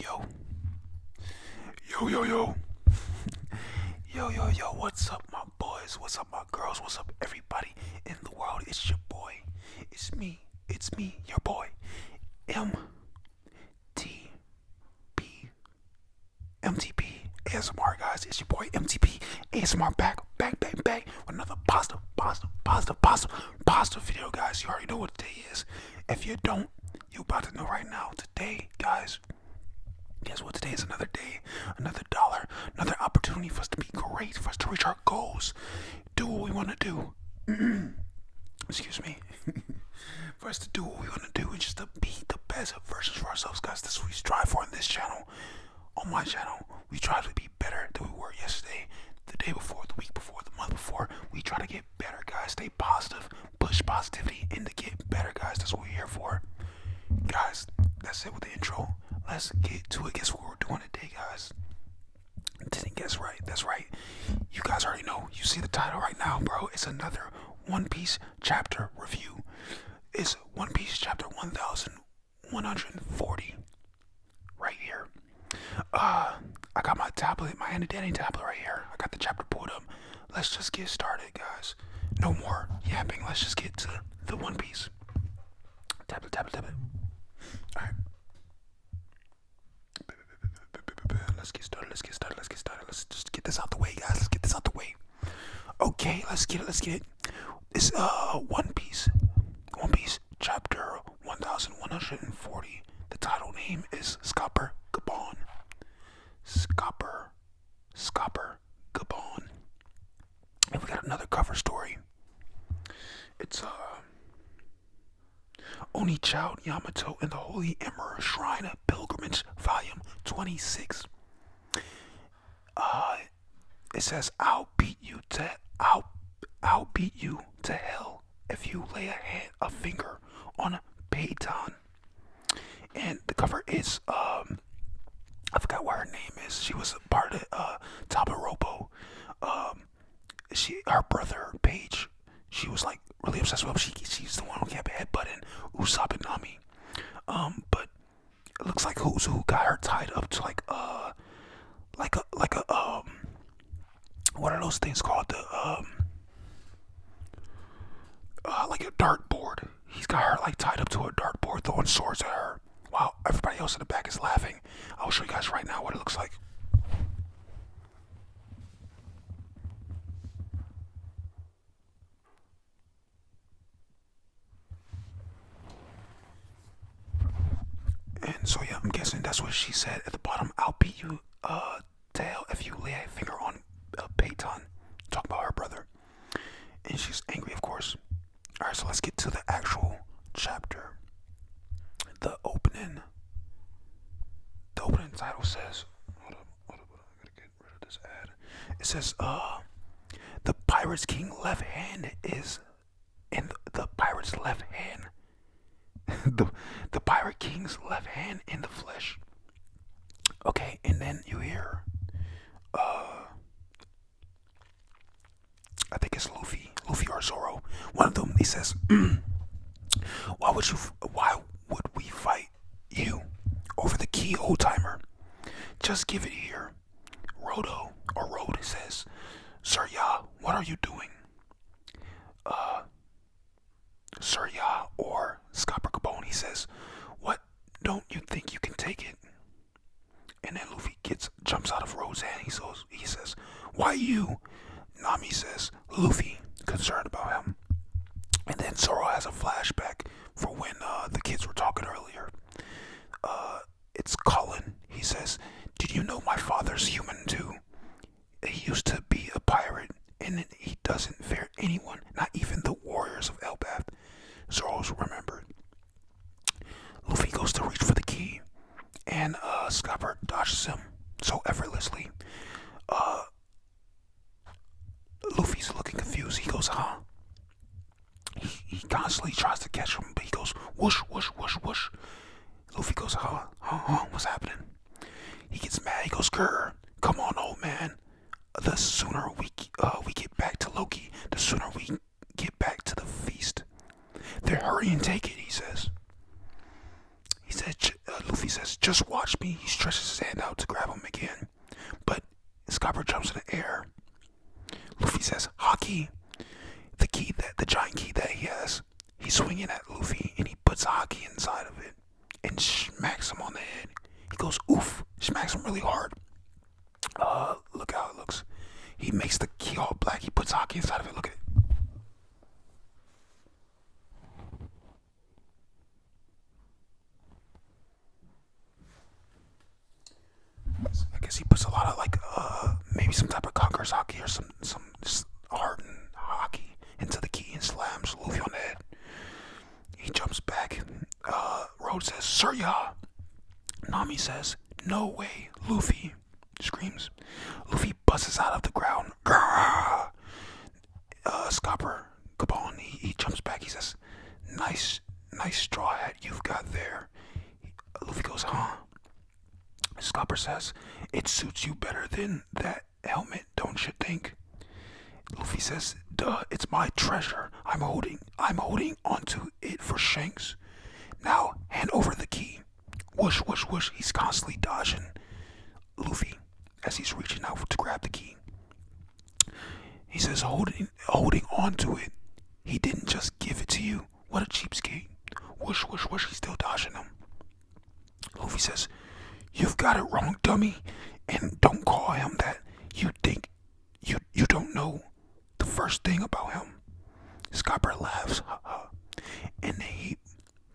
Yo, yo, yo, yo, yo, what's up, my boys? What's up, my girls? What's up, everybody in the world? It's your boy. It's me, your boy, MTP ASMR, guys. It's your boy, MTP ASMR, back with another positive video, guys. You already know what today is. If you don't, you about to know right now. Today, guys, guess what? Today is another day, another dollar, another opportunity for us to be great, for us to reach our goals, do what we want to do. Excuse me. For us to do what we want to do and just to be the best versions for ourselves, guys. That's what we strive for on this channel. On my channel, we try to be better than we were yesterday, the day before, the week before, the month before. We try to get better, guys. Stay positive, push positivity, and to get better, guys. That's what we're here for. Guys, that's it with the intro. Let's get to it. Guess what we're doing today, guys? Didn't guess right. That's right. You guys already know. You see the title right now, bro. It's another One Piece chapter review. It's One Piece chapter 1140 right here. I got my tablet, my handy dandy tablet right here. I got the chapter pulled up. Let's just get started, guys. No more yapping. Let's just get to the One Piece. Tablet. Alright. Let's get started. Let's just get this out the way, guys. Let's get this out the way. Okay, let's get it. It's One Piece chapter 1140. The title name is Scopper Gabon. Scopper Gabon. And we got another cover story. It's Onichild Yamato and the Holy Emperor Shrine Pilgrimage, Volume 26. It says, I'll beat you to hell if you lay a finger on Peyton. And the cover is I forgot what her name is. She was a part of Tabarobo. Her brother Paige, she was like really obsessed with him. She's the one who kept headbutting Usopp and Nami. But it looks like Uzu got her tied up to like a what are those things called? Like a dartboard. He's got her like tied up to a dartboard, throwing swords at her, while everybody else in the back is laughing. I'll show you guys right now what it looks like. And so yeah, I'm guessing that's what she said at the bottom. I'll beat you to hell if you lay a finger on Peyton. Talk about her brother. And she's angry, of course. Alright, so let's get to the actual chapter. The opening title says, hold up, I gotta get rid of this ad. It says, the pirate's king left hand is in the pirate's left hand. the pirate king's left hand in the flesh. Okay, and then you hear, I think it's Luffy or Zoro. One of them. He says, "Why would we fight you over the key, old timer? Just give it here." Road says, "Sir Ya, what are you doing?" Sir Ya or Scopper Gabon, he says, "What? Don't you think you can take it?" And then Luffy jumps out of Road's hand. He says, "Why you?" Nami says, "Luffy," concerned about him. And then Zoro has a flashback for when the kids were talking earlier. It's Colin. He says, "Did you know my father's human too? He used to be a pirate, and he doesn't fear anyone, not even the warriors of Elbaf." Zoro's remembered. Luffy goes to reach for the key, and Scopper dodges him so effortlessly. Luffy's looking confused. He goes, huh? He constantly tries to catch him, but he goes, whoosh, whoosh, whoosh, whoosh. Luffy goes, huh? What's happening? He gets mad. He goes, grr, come on, old man. The sooner we get back to Loki, the sooner we get back to the feast. They're hurrying, take it, he says. Luffy says, just watch me. He stretches his hand out to grab him again. But Scopper jumps in the air. Luffy says, Haki. The giant key that he has. He's swinging at Luffy and he puts Haki inside of it and smacks him on the head. He goes, oof. Smacks him really hard. Look how it looks. He makes the key all black. He puts Haki inside of it. Look at it. I guess he puts a lot of maybe some type of Conqueror's Haki or some just hardened Haki into the key and slams Luffy on the head. He jumps back. Road says, Surya. Nami says, no way. Luffy screams. Luffy busts out of the ground. Grrr! Scopper, Gabon, he jumps back. He says, nice straw hat you've got there. Luffy goes, huh? Scopper says, it suits you better than that helmet, don't you think? Luffy says, duh, it's my treasure. I'm holding onto it for Shanks. Now, hand over the key. Whoosh, whoosh, whoosh. He's constantly dodging Luffy as he's reaching out to grab the key. He says, holding onto it. He didn't just give it to you. What a cheapskate. Whoosh, whoosh, whoosh. He's still dodging him. Luffy says, you've got it wrong, dummy. And don't call him that. You think you don't know the first thing about him. Scopper laughs, and then he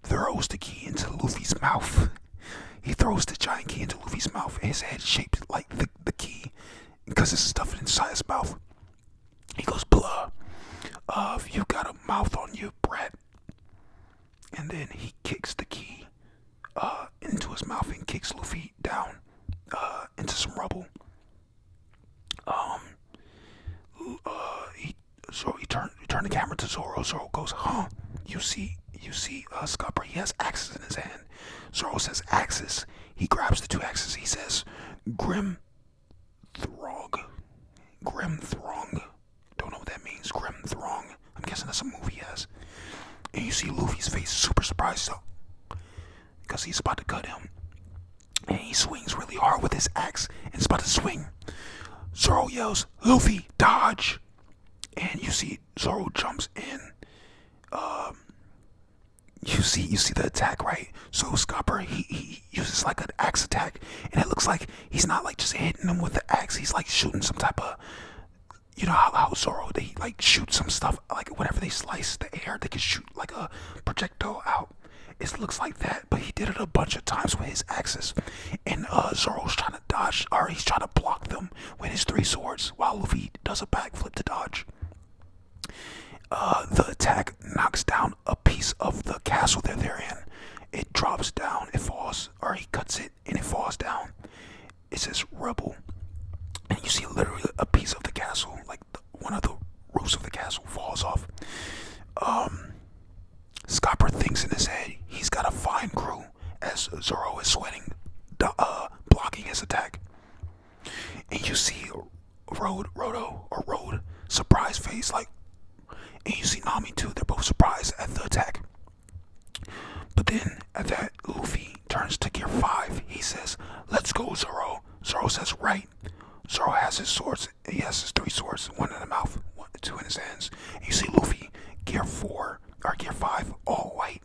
throws the key into Luffy's mouth. He throws the giant key into Luffy's mouth, and his head shaped like the key because it's stuffed inside his mouth. He goes, blah. You got a mouth on you, brat. And then he kicks the key into his mouth and kicks Luffy down into some rubble. He turned the camera to Zoro. Zoro goes, huh? You see, Scopper, he has axes in his hand. Zoro says, axes. He grabs the two axes. He says, Grim Throng. Don't know what that means. Grim Throng. I'm guessing that's a movie he has. And you see Luffy's face super surprised because he's about to cut him. And he swings really hard with his axe and it's about to swing. Zoro yells, Luffy, dodge! And you see Zoro jumps in. You see the attack, right? So Scopper, he uses like an axe attack, and it looks like he's not like just hitting him with the axe. He's like shooting some type of, you know how Zoro, they like shoot some stuff, like whenever they slice the air, they can shoot like a projectile out. It looks like that, but he did it a bunch of times with his axes. And Zoro's trying to dodge, or he's trying to block them with his three swords, while Luffy does a backflip to dodge. The attack knocks down a piece of the castle that they're in. It drops down, it falls, or he cuts it and it falls down. It says rubble. And you see literally a piece of the castle, like one of the roofs of the castle falls off. Scopper thinks in his head he's got a fine crew as Zoro is sweating, blocking his attack. And you see Road, surprise face, like, and you see Nami too. They're both surprised at the attack. But then at that, Luffy turns to Gear 5. He says, let's go, Zoro. Zoro says, right. Zoro has his swords. He has his three swords, one in the mouth, two in his hands. And you see Luffy, Gear 4, or Gear 5, all white.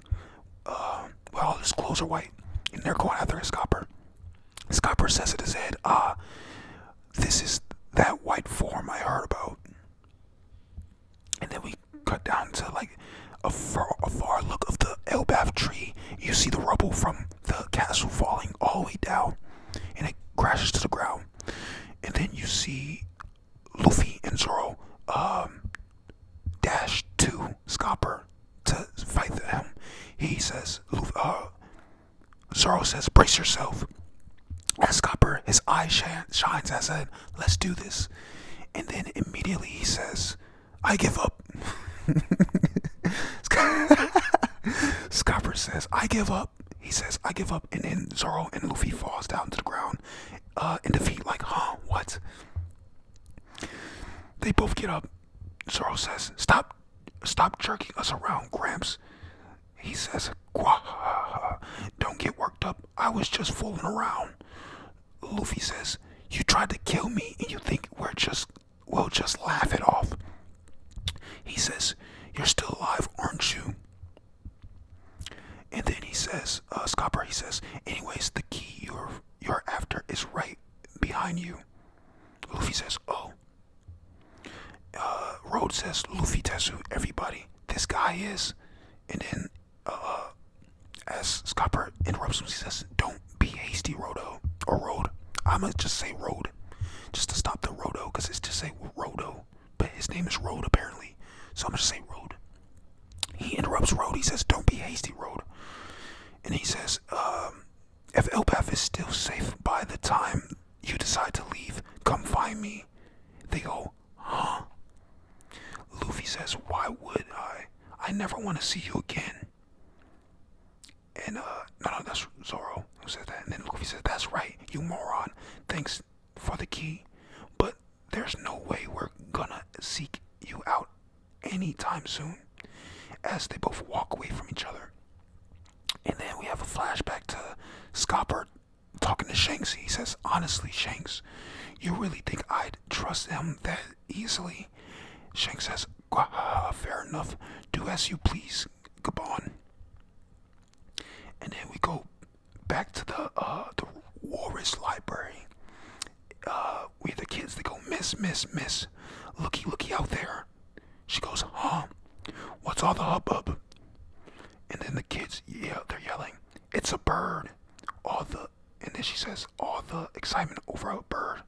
Well, all his clothes are white. And they're going after his Scopper. Scopper says in his head, this is that white form I heard about. And then we cut down to like a far look of the Elbaf tree. You see the rubble from the castle falling all the way down, and it crashes to the ground. And then you see Luffy and Zoro dash to Scopper to fight him. He says, Zoro says, brace yourself. As Scopper, his eye shines as said, let's do this. And then immediately he says, I give up. Scopper says, I give up. He says, I give up. And then Zoro and Luffy falls down to the ground in defeat, like, huh, what? They both get up. Zoro says, stop jerking us around, Gramps. He says, don't get worked up. I was just fooling around. Luffy says, you tried to kill me and you think we'll just laugh it off. He says, you're still alive, aren't you? And then he says, Scopper, he says, anyways, the key you're after is right behind you. Luffy says, oh. Road says, Luffy Tetsu, everybody, this guy is. And then, as Scopper interrupts him, he says, don't be hasty, Rodo. Or Road. I'm gonna just say Road. Just to stop the Rodo, because it's just say Rodo. But his name is Road, apparently. So I'm gonna say Road. He interrupts Road. He says, don't be hasty, Road. And he says, if Elbaf is still safe by the time you decide to leave, come find me. They go, huh? Luffy says, why would I? I never want to see you again. And, no, that's Zoro who said that. And then Luffy says, that's right, you moron. Thanks for the key. But there's no way we're gonna seek you out anytime soon. As they both walk away from each other. And then we have a flashback to Scopper talking to Shanks. He says, honestly, Shanks, you really think I'd trust him that easily? Shanks says, fair enough. Do as you please, Gabon. And then we go back to the Walrus Library. We have the kids, they go, miss, looky out there. She goes, huh? What's all the hubbub? And then the kids, they're yelling, it's a bird. And then she says, all the excitement over a bird.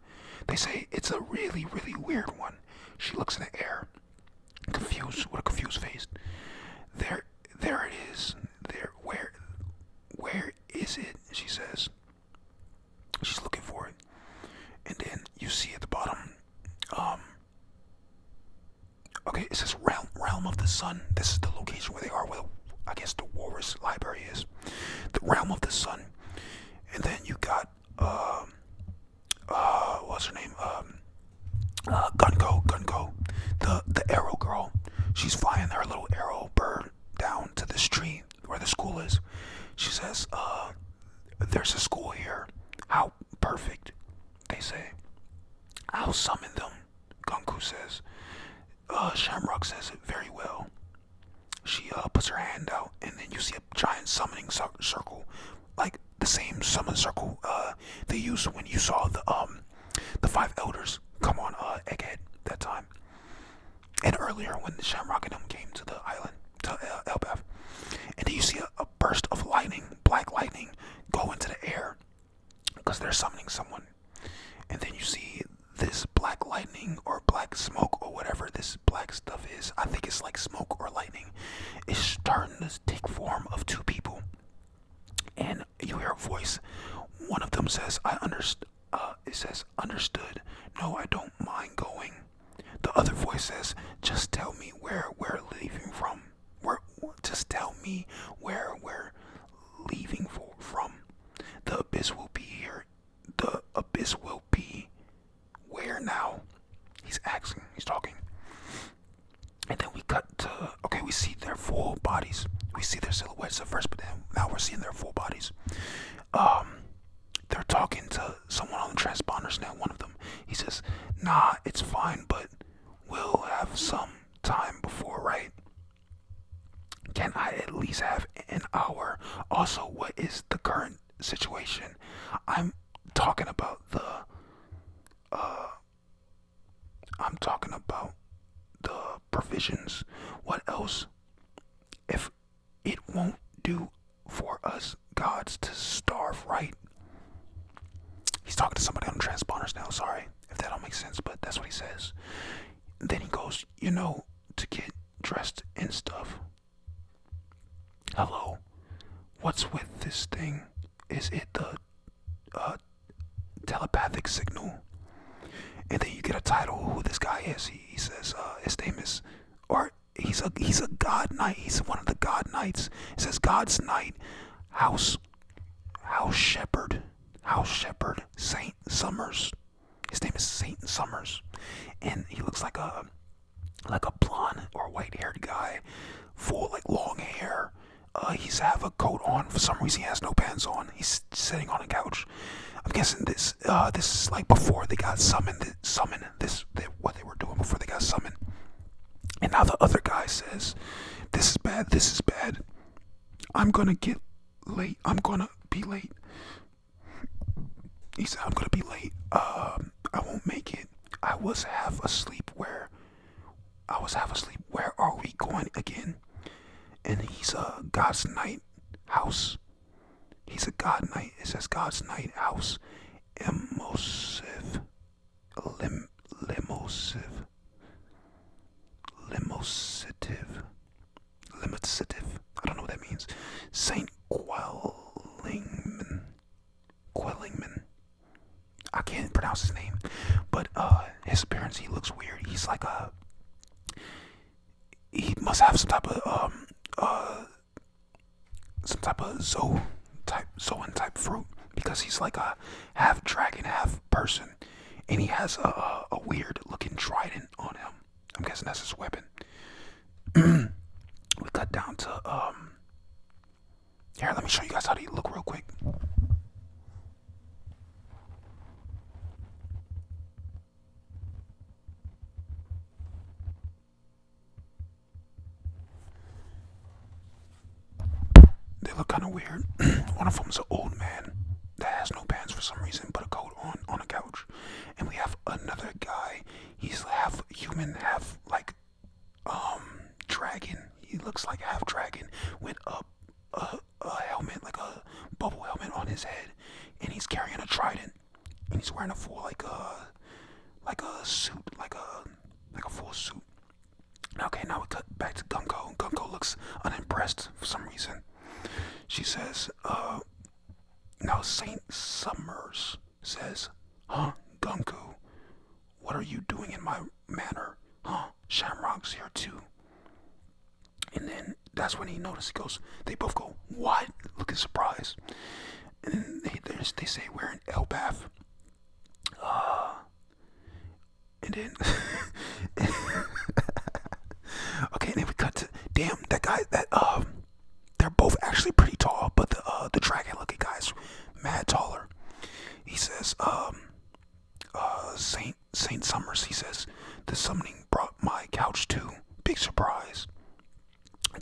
They say, it's a really, really weird one. She looks in the air, confused, with a confused face. There it is. Where is it? She says. She's looking for it. And then you see at the bottom, okay, it says Realm of the Sun. This is the location where they are, where I guess the Walrus Library is. The Realm of the Sun. And then you got, what's her name? Gunko. The arrow girl. She's flying her little arrow bird down to this tree where the school is. She says, there's a school here. How perfect, they say. I'll summon them, Gunko says. Shamrock says it very well. She puts her hand out, and then you see a giant summoning circle, like the same summon circle they used when you saw the five elders come on Egghead that time, and earlier when the Shamrock and them came to the island to Elbaf. And then you see a burst of lightning, black lightning, go into the air because they're summoning someone. And then you see this black lightning or black smoke or whatever this black stuff is. I think it's like smoke or lightning. It's starting to take form of two people. And you hear a voice. One of them says, I understand. It says, understood. No, I don't mind going. The other voice says, just tell me where we're leaving from. Just tell me where we're leaving from. The abyss will be here. The abyss will be where now? He's asking. He's talking. And then we cut to, okay, we see their full bodies. We see their silhouettes at first, but then now we're seeing their full bodies. They're talking to someone on the transponders now, one of them. He says, nah, it's fine, but we'll have some time before, right? Can I at least have an hour? Also, what is the current situation? I'm talking about the provisions. What else? If it won't do for us gods to starve, right? He's talking to somebody on the transponders now, sorry if that don't make sense, but that's what he says. Then he goes, to get dressed and stuff. Hello? What's with this thing? Is it the telepathic signal? And then you get a title who this guy is. He says his name is, or he's a god knight. He's one of the god knights. It says God's Knight, House Shepherd, Saint Summers. His name is Saint Summers, and he looks like a blonde or white haired guy, full like long hair, he's have a coat on. For some reason, he has no pants on. He's sitting on a couch. I'm guessing this is like before they got summoned. What they were doing before they got summoned. And now the other guy says, "This is bad. This is bad. I'm gonna get late. I'm gonna be late." He said, "I'm gonna be late. I won't make it. I was half asleep. Where are we going again?" And he's a God's Night House. He's a God Night. It says God's Night House. Limosive. Limitative. I don't know what that means. Saint Quellingman. I can't pronounce his name, but his appearance, he looks weird. He's like he must have some type of Zoan type fruit, because he's like a half dragon, half person, and he has a weird looking trident on him. I'm guessing that's his weapon. We cut down to here. Let me show you guys how they look real quick. They look kind of weird. One of them's an old man that has no pants for some reason, but a coat on a couch. And we have another guy. He's half human, half like dragon. He looks like half dragon with a helmet, like a bubble helmet on his head, and he's carrying a trident, and he's wearing a full like a suit, like a full suit. Okay, now we cut back to Gunko. Gunko looks unimpressed for some reason. She says, now Saint Summers says, "Huh, Gunko, what are you doing in my manor? Huh, Shamrock's here too." And then that's when he notices. He goes, they both go, "What?" Looking surprised. And then they say, "We're in Elbath." And then okay, and then we cut to, damn, that guy they're both actually pretty tall, but the dragon looking guy's mad taller. He says, Saint Summers, he says, "The summoning brought my couch too. Big surprise."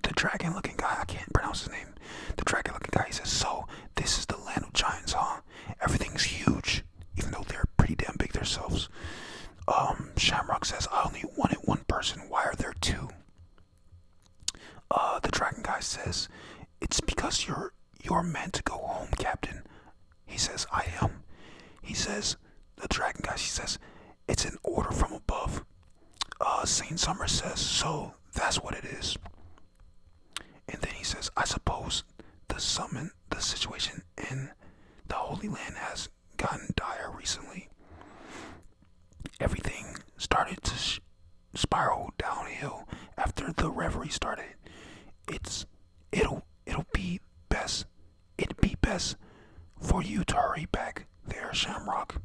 The dragon looking guy, I can't pronounce his name. The dragon looking guy, he says, "So this is the land of giants, huh? Everything's huge, even though they're pretty damn big themselves." Shamrock says, "I only wanted one person. Why are there two?" The dragon guy says, "It's because you're meant to go home, Captain." He says, "I am." He says, the dragon guy, he says, "It's an order from above." Saint Summer says, "So that's what it is." And then he says, "I suppose the situation in the Holy Land has gotten dire recently. Everything started to spiral downhill after the reverie started. It'd be best for you to hurry back there, Shamrock."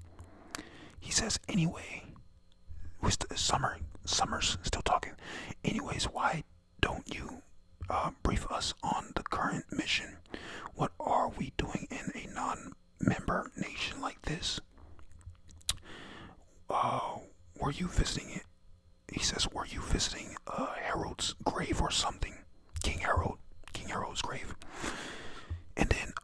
He says, "Anyway," Summer's still talking. "Anyways, why don't you brief us on the current mission? What are we doing in a non-member nation like this?" Were you visiting it?" He says, "Were you visiting Harold's grave or something? King Harold's grave." And then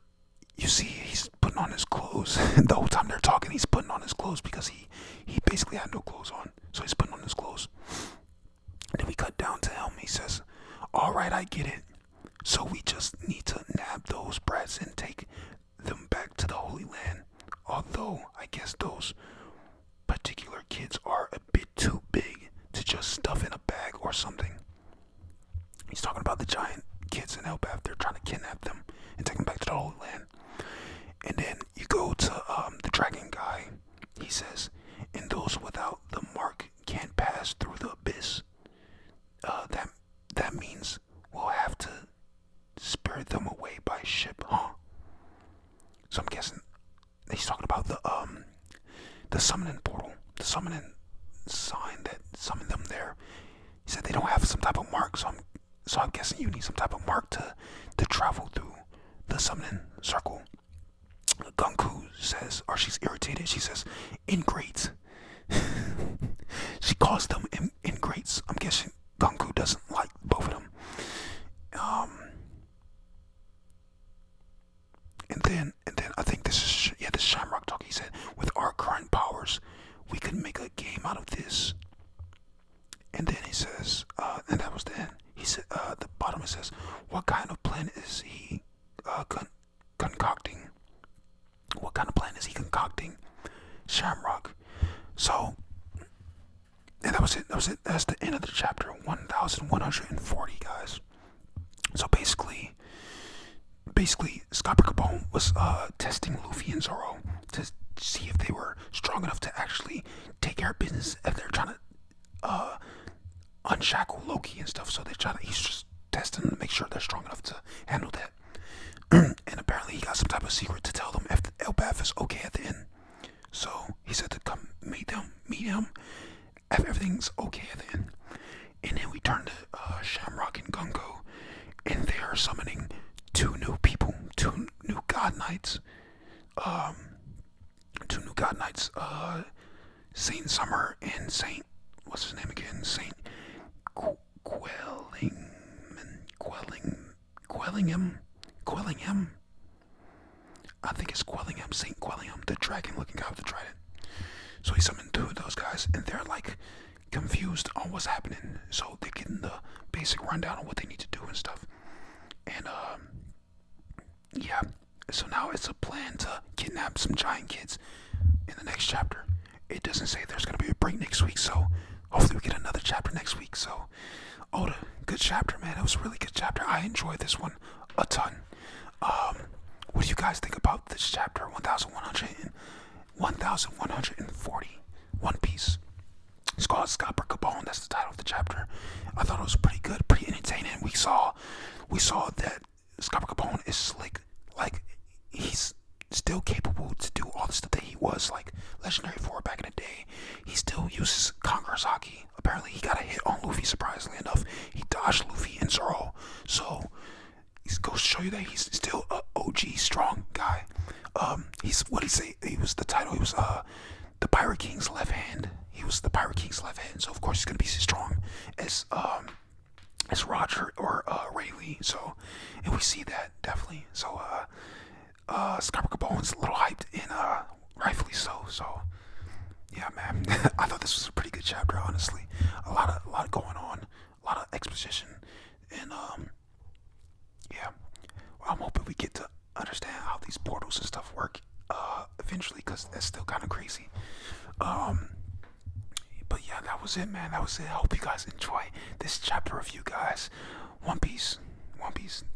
you see he's putting on his clothes. The whole time they're talking, he's putting on his clothes because he basically had no clothes on. So he's putting on his clothes. And then we cut down to him. He says, "All right, I get it. So we just need to nab those brats and take them back to the Holy Land. Although I guess those particular kids are a bit too big to just stuff in a bag or something." He's talking about the giant kids in Elbath. They're trying to kidnap them and take them back to the Holy Land. And then you go to the dragon guy. He says, "And those without the mark can't pass through the abyss. That means we'll have to spirit them away by ship, huh?" So I'm guessing he's talking about the summoning portal, the summoning sign that summoned them there. He said they don't have some type of mark, so I'm guessing you need some type of mark to travel through the summoning circle. Gunku says, or she's irritated. She says, ingrates. She calls them ingrates. I'm guessing Gunku doesn't like both of them. And then I think this is this Shamrock talk. He said, with our current powers, we could make a game out of this. And then he says, and that was the end. He said, the bottom it says, what kind of plan is he concocting? What kind of plan is he concocting? Shamrock. So, and that was it. That's the end of the chapter 1140, guys. So basically, Scopper Capone was testing Luffy and Zoro to see if they were strong enough to actually take care of business. If they're trying to unshackle Loki and stuff, so he's just testing them to make sure they're strong enough to handle that. And apparently he got some type of secret to tell them if Elbaf is okay at the end. So he said to come meet him if everything's okay at the end. And then we turn to Shamrock and Gunko, and they are summoning two new people, two new God Knights. Saint Summer and Saint, what's his name again? Saint Quellingham. I think it's Quellingham, Saint Quellingham, the dragon looking guy with the trident. So he summoned two of those guys, and they're like confused on what's happening. So they're getting the basic rundown on what they need to do and stuff. And yeah. So now it's a plan to kidnap some giant kids in the next chapter. It doesn't say there's gonna be a break next week, so hopefully we get another chapter next week. So, Oda, good chapter, man. It was a really good chapter. I enjoyed this one a ton. What do you guys think about this chapter 1140? One Piece. It's called Scopper Capone. That's the title of the chapter. I thought it was pretty good, pretty entertaining. We saw that Scopper Capone is slick. Like, he's still capable to do all the stuff that he was like legendary for back in the day. He still uses Conqueror's Haki. Apparently he got a hit on Luffy, surprisingly enough. He dodged Luffy and Zoro. So it goes to show you that he's still a OG strong guy. What did he say? He was the title. He was the Pirate King's left hand. He was the Pirate King's left hand. So of course he's gonna be as strong as Roger or Rayleigh. So, and we see that definitely. So Scopper Capone's a little hyped, and rightfully so. So yeah, man. I thought this was a pretty good chapter, honestly. A lot going on, a lot of exposition, and yeah. Well, I'm hoping we get to understand how these portals and stuff work eventually, because that's still kind of crazy. But yeah, that was it, man. That was it. I hope you guys enjoy this chapter review, guys. One Piece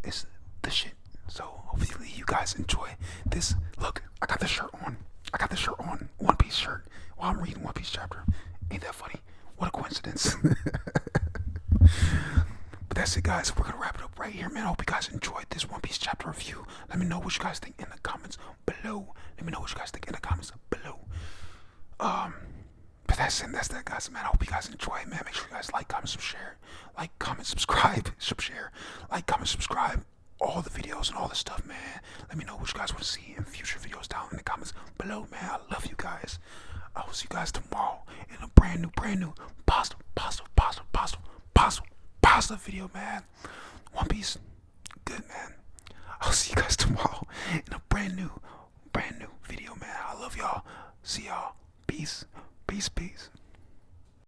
is the shit. So hopefully you guys enjoy this. Look, I got the shirt on. One Piece shirt while I'm reading One Piece chapter. Ain't that funny? What a coincidence. But that's it, guys. We're gonna wrap it up right here, man. I hope you guys enjoyed this One Piece chapter review. Let me know what you guys think in the comments below. But that's it. That's that, guys, man. I hope you guys enjoy it, man. Make sure you guys like, comment, subscribe. Like, comment, subscribe. All the videos and all the stuff, man. Let me know what you guys want to see in future videos down in the comments below, man. I love you guys. I will see you guys tomorrow in a brand new pasta video, man. One Piece, good, man. I'll see you guys tomorrow in a brand new video, man. I love y'all. See y'all. Peace.